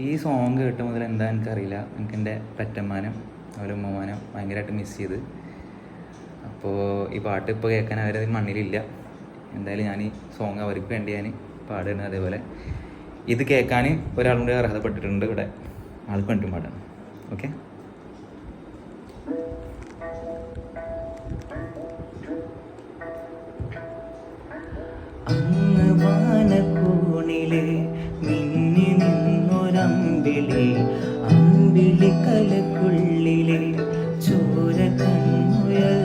ഈ സോങ് കേട്ട മുതൽ എന്താ എനിക്കറിയില്ല, എനിക്ക് എൻ്റെ പെറ്റമ്മാനം അവരുടെ ഉമ്മമാനം ഭയങ്കരമായിട്ട് മിസ് ചെയ്ത്. അപ്പോൾ ഈ പാട്ട് ഇപ്പോൾ കേൾക്കാൻ അവരത് മണ്ണിലില്ല. എന്തായാലും ഞാൻ ഈ സോങ് അവർക്ക് വേണ്ടി ഞാൻ പാടുകയാണ്. അതേപോലെ ഇത് കേൾക്കാൻ ഒരാളും കൂടി അർഹതപ്പെട്ടിട്ടുണ്ട് ഇവിടെ, ആൾക്ക് വേണ്ടിയും പാടാണ്. ഓക്കെ. അങ്ങ് വാനക്കോണിലെ മിന്നി നിന്നൊരമ്പിളി, അമ്പിളി കലക്കുള്ളിലെ ചോര കൺമുയൽ,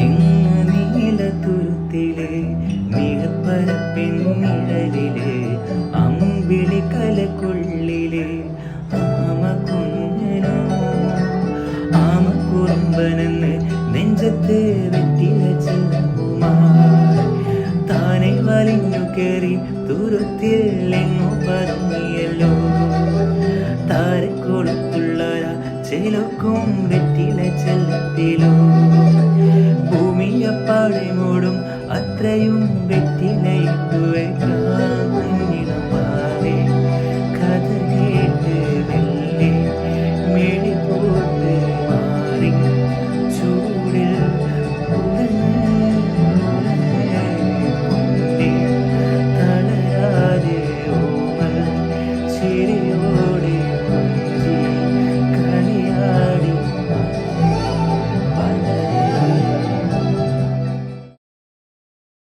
ഇങ്ങ് നീലതുരുത്തിലെ നീലപ്പരപ്പിൻ നിഴലിലെ അമ്പിളി കലക്കുള്ളിലെ ആമകുഞ്ഞനോ, ആമക്കുറുമ്പനെന്ന് നെഞ്ചത്ത് വെറ്റില ചെല്ലുമാർ താനെ വലിഞ്ഞു കയറി ദൂരത്തിൽ എങ്ങോ പറഞ്ഞിയല്ലോ. താരക്കൊടുത്തുള്ളൊര ചെലക്കും വെറ്റില ചെല്ലത്തിലോ, ഭൂമിയപ്പാടെ മൂടും അത്രയും വെറ്റില